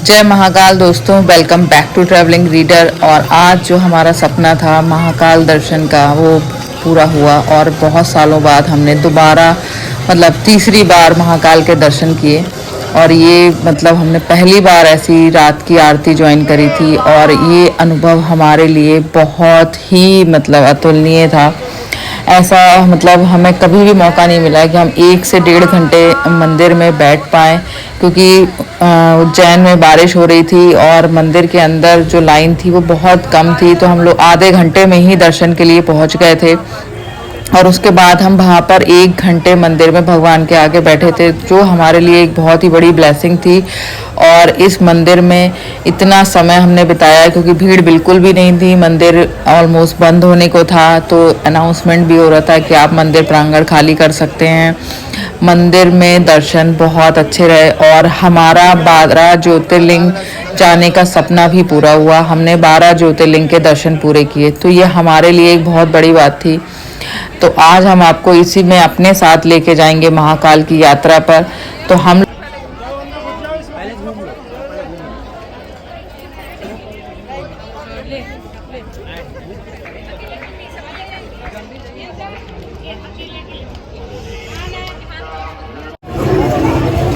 जय महाकाल दोस्तों, welcome back to travelling reader. और आज जो हमारा सपना था महाकाल दर्शन का वो पूरा हुआ और बहुत सालों बाद हमने दोबारा तीसरी बार महाकाल के दर्शन किए। और ये हमने पहली बार ऐसी रात की आरती ज्वाइन करी थी और ये अनुभव हमारे लिए बहुत ही अतुलनीय था। ऐसा हमें कभी भी मौका नहीं मिला कि हम 1 से 1.5 घंटे मंदिर में बैठ पाएँ, क्योंकि उज्जैन में बारिश हो रही थी और मंदिर के अंदर जो लाइन थी वो बहुत कम थी। तो हम लोग आधे घंटे में ही दर्शन के लिए पहुंच गए थे और उसके बाद हम वहाँ पर 1 घंटे मंदिर में भगवान के आगे बैठे थे, जो हमारे लिए एक बहुत ही बड़ी ब्लेसिंग थी। और इस मंदिर में इतना समय हमने बिताया क्योंकि भीड़ बिल्कुल भी नहीं थी, मंदिर ऑलमोस्ट बंद होने को था। तो अनाउंसमेंट भी हो रहा था कि आप मंदिर प्रांगण खाली कर सकते हैं। मंदिर में दर्शन बहुत अच्छे रहे और हमारा 12 ज्योतिर्लिंग जाने का सपना भी पूरा हुआ। हमने 12 ज्योतिर्लिंग के दर्शन पूरे किए, तो ये हमारे लिए एक बहुत बड़ी बात थी। तो आज हम आपको इसी में अपने साथ लेके जाएंगे महाकाल की यात्रा पर। तो हम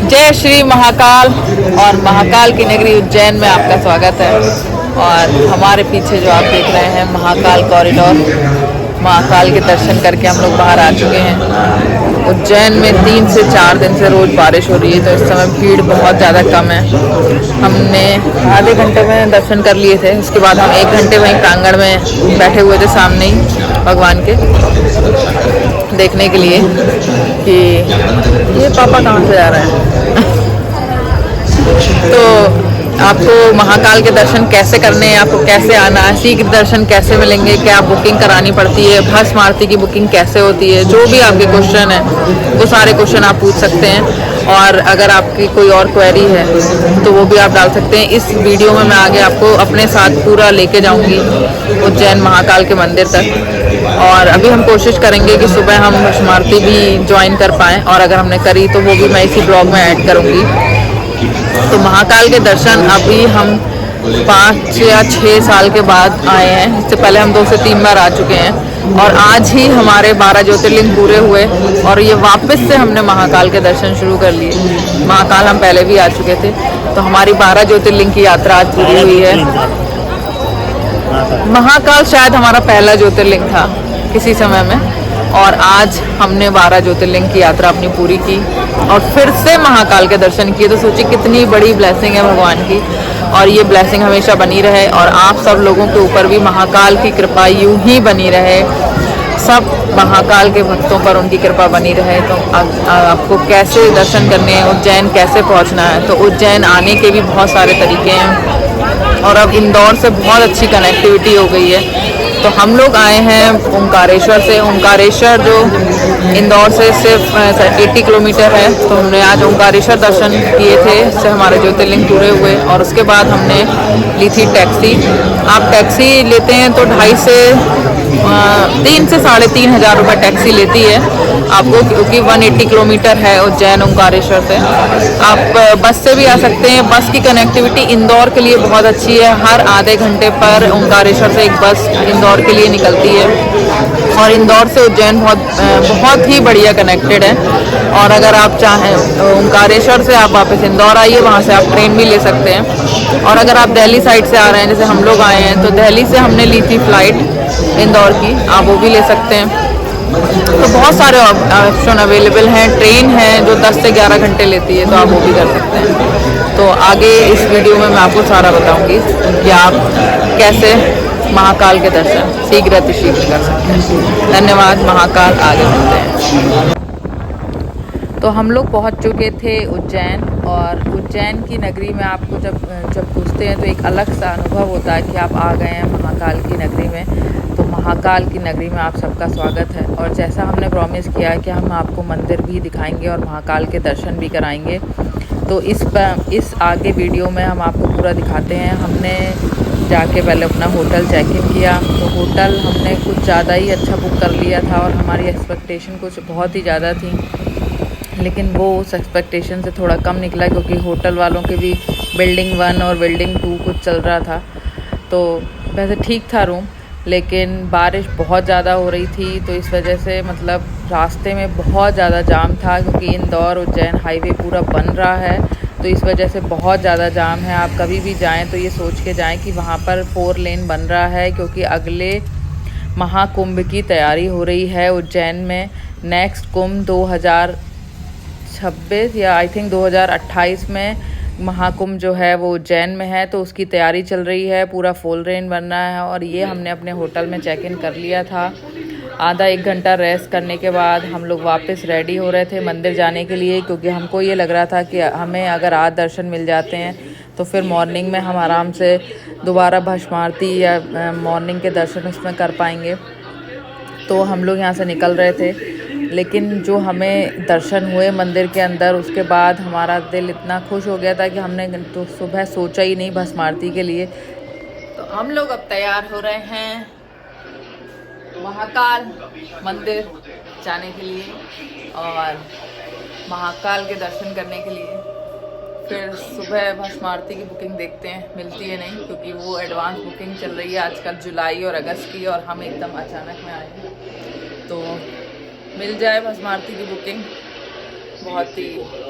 जय श्री महाकाल और महाकाल की नगरी उज्जैन में आपका स्वागत है। और हमारे पीछे जो आप देख रहे हैं महाकाल कॉरिडोर, महाकाल के दर्शन करके हम लोग बाहर आ चुके हैं। उज्जैन में 3 से 4 दिन से रोज बारिश हो रही है, तो इस समय भीड़ बहुत ज़्यादा कम है। हमने आधे घंटे में दर्शन कर लिए थे, उसके बाद हम 1 घंटे वहीं प्रांगण में बैठे हुए थे सामने ही भगवान के, देखने के लिए कि ये पापा कहाँ से जा रहे हैं। तो आपको महाकाल के दर्शन कैसे करने हैं, आपको कैसे आना है, शीघ्र दर्शन कैसे मिलेंगे, क्या बुकिंग करानी पड़ती है, भस्म आरती की बुकिंग कैसे होती है, जो भी आपके क्वेश्चन है वो सारे क्वेश्चन आप पूछ सकते हैं। और अगर आपकी कोई और क्वेरी है तो वो भी आप डाल सकते हैं। इस वीडियो में मैं आगे आपको अपने साथ पूरा लेके जाऊंगी उज्जैन महाकाल के मंदिर तक। और अभी हम कोशिश करेंगे कि सुबह हम भस्म आरती भी ज्वाइन कर पाएँ, और अगर हमने करी तो वो भी मैं इसी ब्लॉग में ऐड करूँगी। तो महाकाल के दर्शन अभी हम 5 या 6 साल के बाद आए हैं। इससे पहले हम 2 से 3 बार आ चुके हैं और आज ही हमारे 12 ज्योतिर्लिंग पूरे हुए और ये वापस से हमने महाकाल के दर्शन शुरू कर लिए। महाकाल हम पहले भी आ चुके थे, तो हमारी 12 ज्योतिर्लिंग की यात्रा आज पूरी हुई है। महाकाल शायद हमारा पहला ज्योतिर्लिंग था किसी समय में, और आज हमने 12 ज्योतिर्लिंग की यात्रा अपनी पूरी की और फिर से महाकाल के दर्शन किए। तो सोचिए कितनी बड़ी ब्लेसिंग है भगवान की, और ये ब्लेसिंग हमेशा बनी रहे और आप सब लोगों के ऊपर भी महाकाल की कृपा यूं ही बनी रहे। सब महाकाल के भक्तों पर उनकी कृपा बनी रहे। तो आपको कैसे दर्शन करने हैं, उज्जैन कैसे पहुंचना है, तो उज्जैन आने के भी बहुत सारे तरीके हैं और अब इंदौर से बहुत अच्छी कनेक्टिविटी हो गई है। तो हम लोग आए हैं ओंकारेश्वर से। ओंकारेश्वर जो इंदौर से सिर्फ 80 किलोमीटर है, तो हमने आज ओंकारेश्वर दर्शन किए थे, इससे हमारे ज्योतिर्लिंग पूरे हुए। और उसके बाद हमने ली थी टैक्सी। आप टैक्सी लेते हैं तो 2.5 से 3 से 3.5 हज़ार रुपये टैक्सी लेती है आपको, क्योंकि 180 किलोमीटर है उज्जैन ओंकारेश्वर से। आप बस से भी आ सकते हैं। बस की कनेक्टिविटी इंदौर के लिए बहुत अच्छी है। हर आधे घंटे पर ओंकारेश्वर से एक बस इंदौर के लिए निकलती है और इंदौर से उज्जैन बहुत ही बढ़िया कनेक्टेड है। और अगर आप चाहें ओंकारेश्वर से आप वापस इंदौर आइए, वहाँ से आप ट्रेन भी ले सकते हैं। और अगर आप दिल्ली साइड से आ रहे हैं, जैसे हम लोग आए हैं, तो दिल्ली से हमने ली थी फ़्लाइट इंदौर की, आप वो भी ले सकते हैं। तो बहुत सारे ऑप्शन अवेलेबल हैं। ट्रेन है जो 10 से 11 घंटे लेती है, तो आप वो भी कर सकते हैं। तो आगे इस वीडियो में मैं आपको सारा बताऊंगी कि आप कैसे महाकाल के दर्शन शीघ्र अतिशीघ्र कर सकते हैं। धन्यवाद। महाकाल आगे मिलते हैं। तो हम लोग पहुंच चुके थे उज्जैन, और उज्जैन की नगरी में आपको जब घुसते हैं तो एक अलग सा अनुभव होता है कि आप आ गए हैं महाकाल की नगरी में। तो महाकाल की नगरी में आप सबका स्वागत है। और जैसा हमने प्रॉमिस किया कि हम आपको मंदिर भी दिखाएंगे और महाकाल के दर्शन भी कराएंगे, तो इस आगे वीडियो में हम आपको पूरा दिखाते हैं। हमने जाके पहले अपना होटल चेक इन किया, तो होटल हमने कुछ ज़्यादा ही अच्छा बुक कर लिया था और हमारी एक्सपेक्टेशन कुछ बहुत ही ज़्यादा थी। लेकिन वो उस एक्सपेक्टेशन से थोड़ा कम निकला, क्योंकि होटल वालों के भी बिल्डिंग 1 और बिल्डिंग 2 कुछ चल रहा था। तो वैसे ठीक था रूम, लेकिन बारिश बहुत ज़्यादा हो रही थी, तो इस वजह से मतलब रास्ते में बहुत ज़्यादा जाम था, क्योंकि इंदौर उज्जैन हाईवे पूरा बन रहा है, तो इस वजह से बहुत ज़्यादा जाम है। आप कभी भी जाएं तो ये सोच के जाएं कि वहाँ पर 4 लेन बन रहा है, क्योंकि अगले महाकुंभ की तैयारी हो रही है उज्जैन में। नेक्स्ट कुंभ 2026 या आई थिंक 2028 में महाकुंभ जो है वो उज्जैन में है, तो उसकी तैयारी चल रही है, पूरा 4 लेन बन रहा है। और ये हमने अपने होटल में चेक इन कर लिया था। आधा 1 घंटा रेस्ट करने के बाद हम लोग वापस रेडी हो रहे थे मंदिर जाने के लिए, क्योंकि हमको ये लग रहा था कि हमें अगर आज दर्शन मिल जाते हैं तो फिर मॉर्निंग में हम आराम से दोबारा भस्म आरती या मॉर्निंग के दर्शन उसमें कर पाएंगे। तो हम लोग यहाँ से निकल रहे थे, लेकिन जो हमें दर्शन हुए मंदिर के अंदर, उसके बाद हमारा दिल इतना खुश हो गया था कि हमने तो सुबह सोचा ही नहीं भस्म आरती के लिए। तो हम लोग अब तैयार हो रहे हैं महाकाल मंदिर जाने के लिए और महाकाल के दर्शन करने के लिए। फिर सुबह भस्म आरती की बुकिंग देखते हैं मिलती है नहीं, क्योंकि वो एडवांस बुकिंग चल रही है आजकल जुलाई और अगस्त की, और हम एकदम अचानक में आए हैं। तो मिल जाए भस्म आरती की बुकिंग, बहुत ही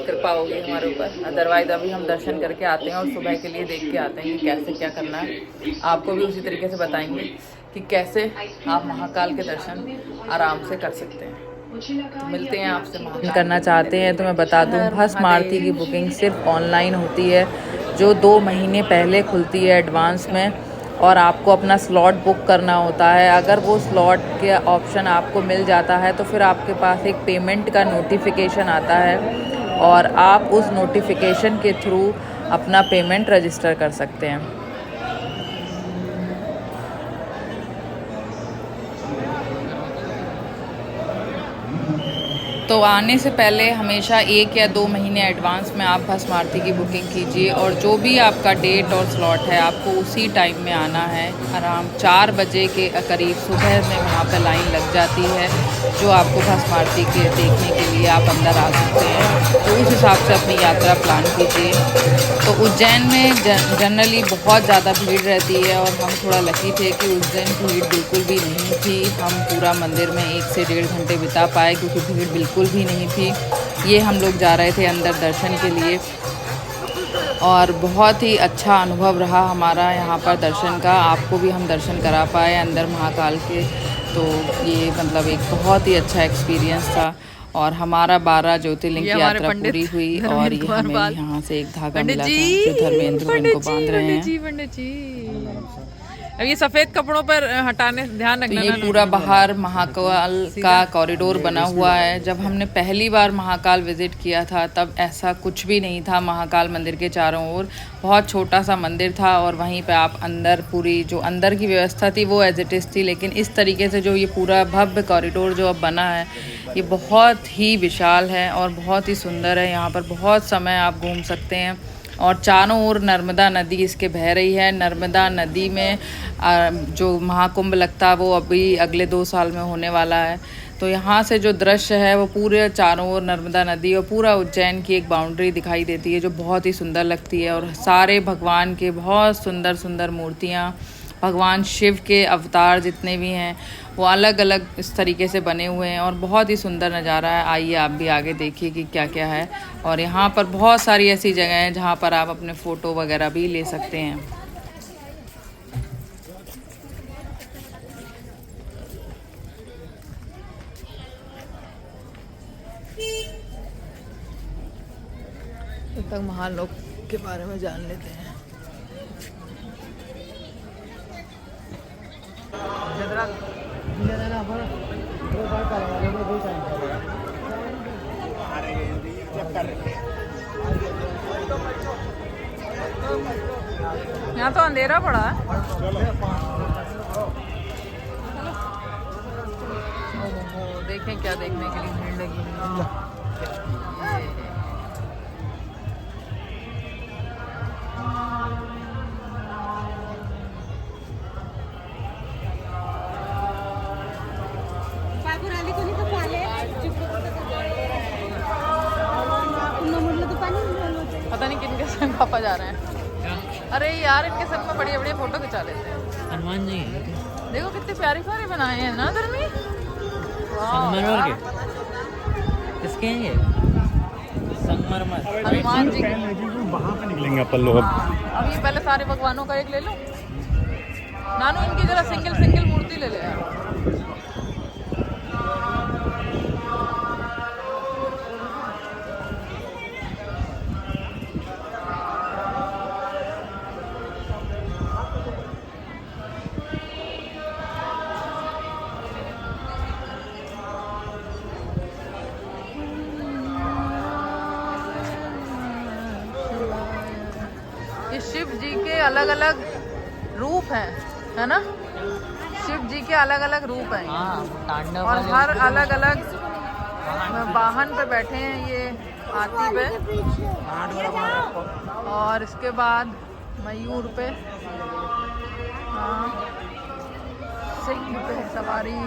कृपा होगी हमारे ऊपर। अदरवाइज़ अभी हम दर्शन करके आते हैं और सुबह के लिए देख के आते हैं कि कैसे क्या करना है। आपको भी उसी तरीके से बताएंगे कि कैसे आप महाकाल के दर्शन आराम से कर सकते हैं। तो मिलते हैं आपसे। करना चाहते हैं तो मैं बता दूं, भस्म आरती की बुकिंग सिर्फ ऑनलाइन होती है, जो 2 महीने पहले खुलती है एडवांस में, और आपको अपना स्लॉट बुक करना होता है। अगर वो स्लॉट के ऑप्शन आपको मिल जाता है तो फिर आपके पास एक पेमेंट का नोटिफिकेशन आता है, और आप उस नोटिफिकेशन के थ्रू अपना पेमेंट रजिस्टर कर सकते हैं। तो आने से पहले हमेशा 1 या 2 महीने एडवांस में आप भस्म आरती की बुकिंग कीजिए, और जो भी आपका डेट और स्लॉट है आपको उसी टाइम में आना है। आराम 4 बजे के करीब सुबह में वहाँ पर लाइन लग जाती है, जो आपको भस्म आरती के देखने के लिए आप अंदर आ सकते हैं। तो उस हिसाब से अपनी यात्रा प्लान कीजिए। तो उज्जैन में जनरली बहुत ज़्यादा भीड़ रहती है, और हम थोड़ा लकी थे कि उस दिन भीड़ बिल्कुल भी नहीं थी। हम पूरा मंदिर में 1 से 1.5 घंटे बिता पाए, क्योंकि भीड़ बिल्कुल भी नहीं थी। ये हम लोग जा रहे थे अंदर दर्शन के लिए, और बहुत ही अच्छा अनुभव रहा हमारा यहाँ पर दर्शन का। आपको भी हम दर्शन करा पाए अंदर महाकाल के, तो ये मतलब एक बहुत ही अच्छा एक्सपीरियंस था। और हमारा 12 ज्योतिर्लिंग की यात्रा पूरी हुई, और ये हमें यहाँ से एक धागा मिला था जो धर्मेंद्र इनको बांध रहे हैं। अब ये सफेद कपड़ों पर हटाने ध्यान रखना। तो ये पूरा बाहर महाकाल का कॉरिडोर बना हुआ है। जब हमने पहली बार महाकाल विजिट किया था तब ऐसा कुछ भी नहीं था। महाकाल मंदिर के चारों ओर बहुत छोटा सा मंदिर था, और वहीं पे आप अंदर पूरी जो अंदर की व्यवस्था थी वो एज इट इज़ थी, लेकिन इस तरीके से जो ये पूरा भव्य कॉरिडोर जो अब बना है ये बहुत ही विशाल है और बहुत ही सुंदर है। यहाँ पर बहुत समय आप घूम सकते हैं, और चारों ओर नर्मदा नदी इसके बह रही है। नर्मदा नदी में जो महाकुंभ लगता है वो अभी अगले 2 साल में होने वाला है। तो यहाँ से जो दृश्य है वो पूरे चारों ओर नर्मदा नदी और पूरा उज्जैन की एक बाउंड्री दिखाई देती है, जो बहुत ही सुंदर लगती है। और सारे भगवान के बहुत सुंदर सुंदर मूर्तियाँ, भगवान शिव के अवतार जितने भी हैं वो अलग अलग इस तरीके से बने हुए हैं, और बहुत ही सुंदर नज़ारा है। आइए आप भी आगे देखिए कि क्या क्या है। और यहाँ पर बहुत सारी ऐसी जगह हैं जहाँ पर आप अपने फ़ोटो वगैरह भी ले सकते हैं। तब तक महान लोग के बारे में जान लेते हैं। यहाँ तो अंधेरा पड़ा है। देखें क्या देखने के लिए भीड़ लगी है। पापा जा रहे हैं। अरे यार इनके संग में बढ़िया बढ़िया फोटो खिंचा लेते हैं। हनुमान जी देखो कितने प्यारे प्यारे बनाए हैं ना धर्मी। संगमरमर के किसके हैं ये? संगमरमर हनुमान जी वहाँ पे निकलेंगे अपन लोग। अब ये पहले सारे भगवानों का एक ले लो। नानू इनकी जरा सिंगल सिंगल मूर्ति ले ले यार। ये शिव जी के अलग अलग रूप हैं, है ना? शिव जी के अलग अलग रूप हैं हाँ तांडव और वाले हर उसके अलग अलग वाहन पे बैठे हैं ये हाथी पे, और इसके बाद मयूर पे, हाँ, सिंह पे सवारी,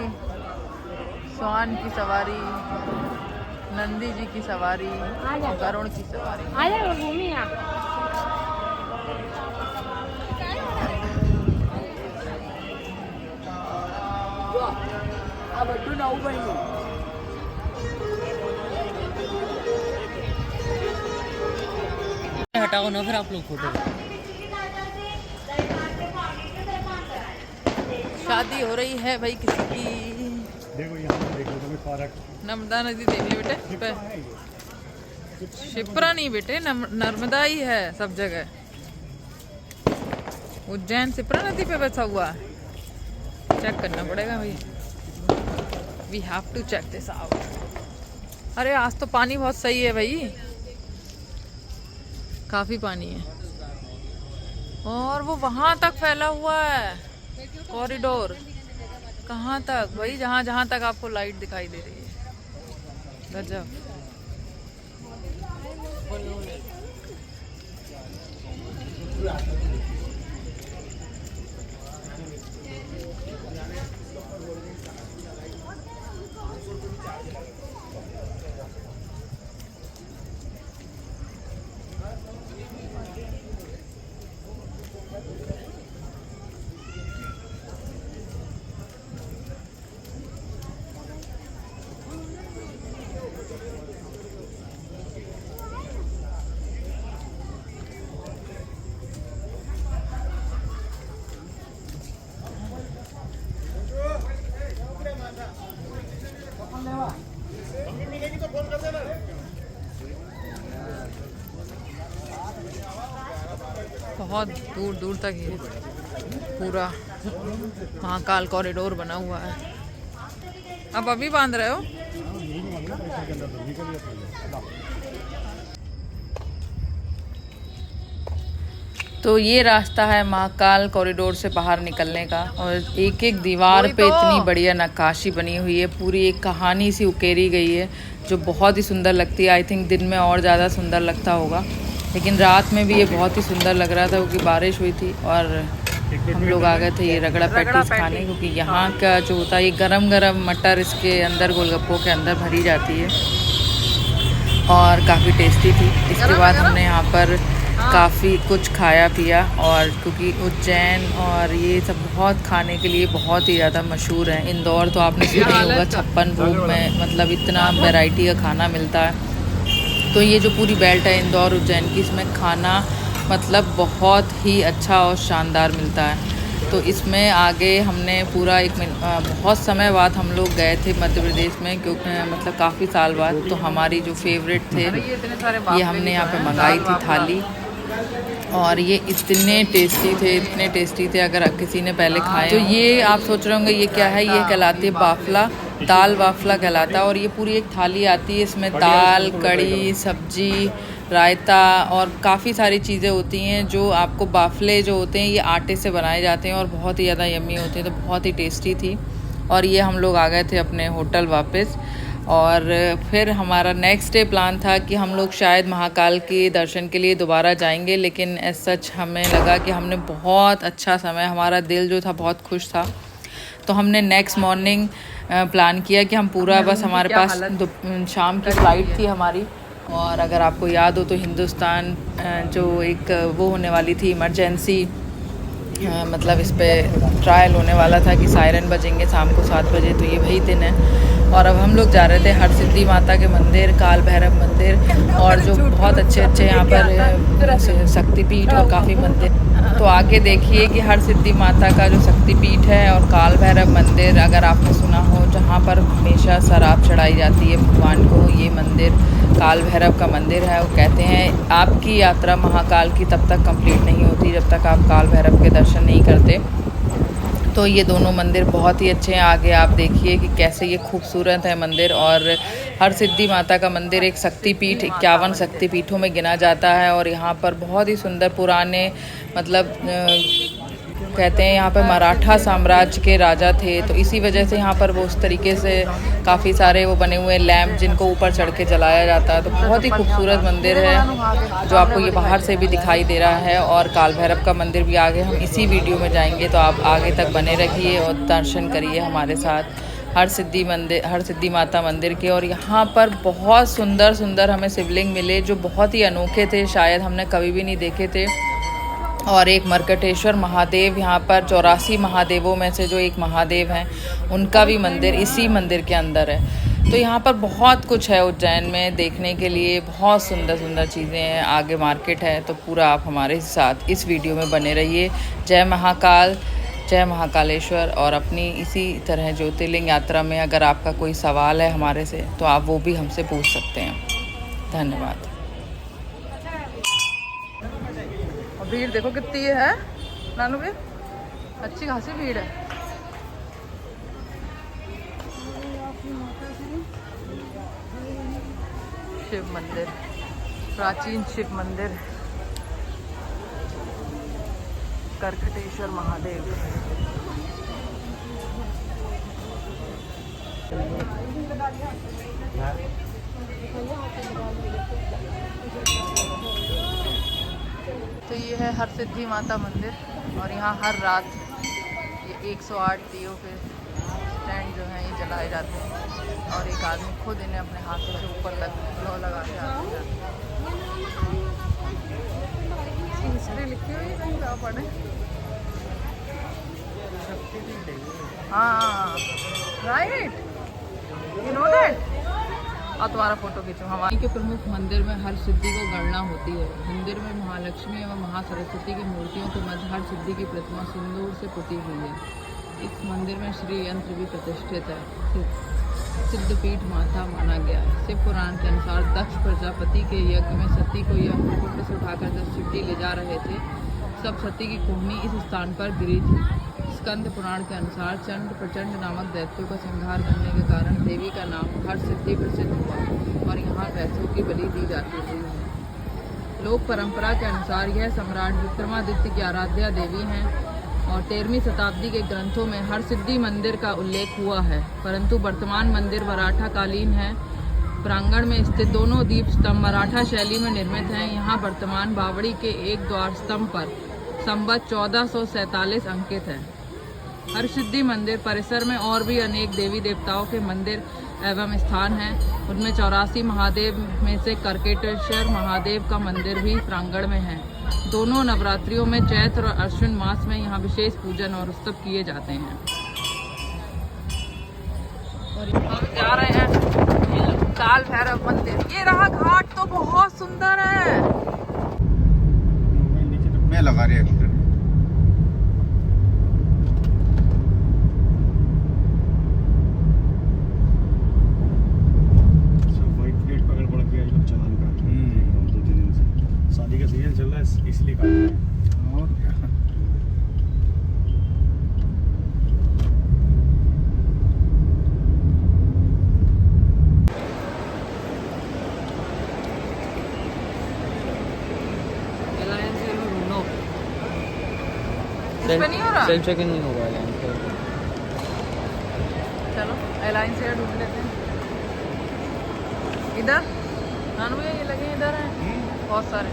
स्वान की सवारी, नंदी जी की सवारी, गरुड़ की सवारी। हटाओ ना फिर आप लोग फोटो। शादी हो रही है भाई किसी की। देखो यहाँ पे देखो तुम्हें सारा नर्मदा नदी देख ली बेटे। शिप्रा नहीं बेटे, नर्मदा ही है सब जगह। उज्जैन शिप्रा नदी पे बसा हुआ है। चेक करना पड़ेगा भाई। We have to check this out. अरे आज तो पानी बहुत सही है भाई, काफी पानी है। और वो वहां तक फैला हुआ है कॉरिडोर। कहाँ तक भाई? जहाँ जहाँ तक आपको लाइट दिखाई दे रही है। गजब। बहुत दूर दूर तक ये पूरा महाकाल कॉरिडोर बना हुआ है। अब अभी बांध रहे हो? तो ये रास्ता है महाकाल कॉरिडोर से बाहर निकलने का, और एक एक दीवार पे इतनी बढ़िया नक्काशी बनी हुई है, पूरी एक कहानी सी उकेरी गई है जो बहुत ही सुंदर लगती है। आई थिंक दिन में और ज़्यादा सुंदर लगता होगा, लेकिन रात में भी ये बहुत ही सुंदर लग रहा था क्योंकि बारिश हुई थी। और हम लोग आ गए थे ये रगड़ा पैटीज खाने, क्योंकि यहाँ का जो होता है ये गरम गरम मटर इसके अंदर गोलगप्पों के अंदर भरी जाती है और काफ़ी टेस्टी थी। इसके बाद हमने यहाँ पर काफ़ी कुछ खाया पिया, और क्योंकि उज्जैन और ये सब बहुत खाने के लिए बहुत ही ज़्यादा मशहूर है। इंदौर तो आपने सुना ही होगा, 56 भोग में मतलब इतना वैरायटी का खाना मिलता है। तो ये जो पूरी बेल्ट है इंदौर उज्जैन की, इसमें खाना मतलब बहुत ही अच्छा और शानदार मिलता है। तो इसमें आगे हमने पूरा बहुत समय बाद हम लोग गए थे मध्य प्रदेश में, क्योंकि मतलब काफ़ी साल बाद। तो हमारी जो फेवरेट थे ये हमने यहाँ पे मंगाई थी थाली, और ये इतने टेस्टी थे। अगर किसी ने पहले खाए तो ये आप सोच रहे होंगे ये क्या है, ये कहलाती है बाफला, दाल बाफला कहलाता है। और ये पूरी एक थाली आती है, इसमें दाल, कड़ी, सब्जी, रायता और काफ़ी सारी चीज़ें होती हैं। जो आपको बाफले जो होते हैं ये आटे से बनाए जाते हैं और बहुत ही ज़्यादा यम्मी होते हैं, तो बहुत ही टेस्टी थी। और ये हम लोग आ गए थे अपने होटल वापस, और फिर हमारा नेक्स्ट डे प्लान था कि हम लोग शायद महाकाल के दर्शन के लिए दोबारा जाएंगे, लेकिन एज सच हमें लगा कि हमने बहुत अच्छा समय, हमारा दिल जो था बहुत खुश था। तो हमने नेक्स्ट मॉर्निंग प्लान किया कि हम पूरा बस, हमारे पास शाम की फ़्लाइट थी हमारी, और अगर आपको याद हो तो हिंदुस्तान जो एक वो होने वाली थी इमरजेंसी, मतलब इस पे ट्रायल होने वाला था कि सायरन बजेंगे शाम को 7 बजे, तो ये वही दिन है। और अब हम लोग जा रहे थे हरसिद्धि माता के मंदिर, काल भैरव मंदिर और जो बहुत अच्छे अच्छे यहाँ पर शक्तिपीठ और काफ़ी मंदिर। तो आगे देखिए कि हरसिद्धि माता का जो शक्तिपीठ है और काल भैरव मंदिर, अगर आपने सुना हो, जहाँ पर हमेशा शराब चढ़ाई जाती है भगवान को, ये मंदिर काल भैरव का मंदिर है। वो कहते हैं आपकी यात्रा महाकाल की तब तक कंप्लीट नहीं होती जब तक आप काल भैरव के दर्शन नहीं करते। तो ये दोनों मंदिर बहुत ही अच्छे हैं। आगे आप देखिए कि कैसे ये खूबसूरत है मंदिर। और हरसिद्धि माता का मंदिर एक शक्तिपीठ 51 शक्तिपीठों में गिना जाता है। और यहाँ पर बहुत ही सुंदर पुराने, मतलब कहते हैं यहाँ पर मराठा साम्राज्य के राजा थे, तो इसी वजह से यहाँ पर वो उस तरीके से काफ़ी सारे वो बने हुए लैंप जिनको ऊपर चढ़ के जलाया जाता है। तो बहुत ही खूबसूरत मंदिर है जो आपको ये बाहर से भी दिखाई दे रहा है। और काल भैरव का मंदिर भी आगे हम इसी वीडियो में जाएंगे, तो आप आगे तक बने रहिए और दर्शन करिए हमारे साथ हरसिद्धि माता मंदिर के। और यहाँ पर बहुत सुंदर सुंदर हमें शिवलिंग मिले जो बहुत ही अनोखे थे, शायद हमने कभी भी नहीं देखे थे। और एक मर्कटेश्वर महादेव, यहाँ पर 84 महादेवों में से जो एक महादेव हैं, उनका भी मंदिर इसी मंदिर के अंदर है। तो यहाँ पर बहुत कुछ है उज्जैन में देखने के लिए, बहुत सुंदर सुंदर चीज़ें हैं। आगे मार्केट है, तो पूरा आप हमारे साथ इस वीडियो में बने रहिए। जय महाकाल, जय महाकालेश्वर। और अपनी इसी तरह ज्योतिर्लिंग यात्रा में अगर आपका कोई सवाल है हमारे से, तो आप वो भी हमसे पूछ सकते हैं। धन्यवाद। भीड़ देखो कितनी है नानू भी, अच्छी खासी भीड़ है। शिव मंदिर, प्राचीन शिव मंदिर, कर्कटेश्वर महादेव। तो ये है हरसिद्धि माता मंदिर। और यहाँ हर रात ये 108 दियो के स्टैंड जो हैं ये जलाए जाते हैं। और एक आदमी खुद इन्हें अपने हाथों से ऊपर तक लौ लगा के आते हैं। हिस्ट्री लिखी हुई है कहीं क्या पढ़े? हाँ, राइट, यू नो दैट। और तुम्हारा फोटो खींचो। हमारे के प्रमुख मंदिर में हरसिद्धि को गणना होती है। मंदिर में महालक्ष्मी एवं महासरस्वती की मूर्तियों के मध्य हरसिद्धि की प्रतिमा सिंदूर से पुती हुई है। इस मंदिर में श्री यंत्र भी प्रतिष्ठित है। सिद्धपीठ माता माना गया है। शिव पुराण के अनुसार दक्ष प्रजापति के यज्ञ में सती को यह कुंड से उठाकर 10 चिट्ठी ले जा रहे थे, सब सती की कोहनी इस स्थान पर गिरी थी। स्कंद पुराण के अनुसार चंड प्रचंड नामक दैत्यों का संहार करने के कारण देवी का नाम हरसिद्धि प्रसिद्ध हुआ और यहाँ भैंसों की बलि दी जाती थी। लोक परंपरा के अनुसार यह सम्राट विक्रमादित्य की आराध्या देवी हैं और 13वीं शताब्दी के ग्रंथों में हरसिद्धि मंदिर का उल्लेख हुआ है, परंतु वर्तमान मंदिर मराठा कालीन है। प्रांगण में स्थित दोनों दीप स्तंभ मराठा शैली में निर्मित हैं। यहाँ वर्तमान बावड़ी के एक द्वार स्तंभ पर संवत 1447 अंकित है। हरसिद्धि मंदिर परिसर में और भी अनेक देवी देवताओं के मंदिर एवं स्थान हैं। उनमें 84 महादेव में से कर्कटेश्वर महादेव का मंदिर भी प्रांगण में है। दोनों नवरात्रियों में चैत्र और अश्विन मास में यहाँ विशेष पूजन और उत्सव किए जाते हैं। और हम जा रहे हैं काल भैरव मंदिर। ये रहा घाट, तो बहुत सुंदर है। मैं लगा रही है शादी का सीजन चल रहा है इसलिए काट रहे हैं। और क्या नहीं हो रहा, सेल्फ चेक इन नहीं होगा। चलो एयरलाइन से ढूंढ लेते हैं। इधर नानू भैया ये लगे इधर हैं बहुत सारे।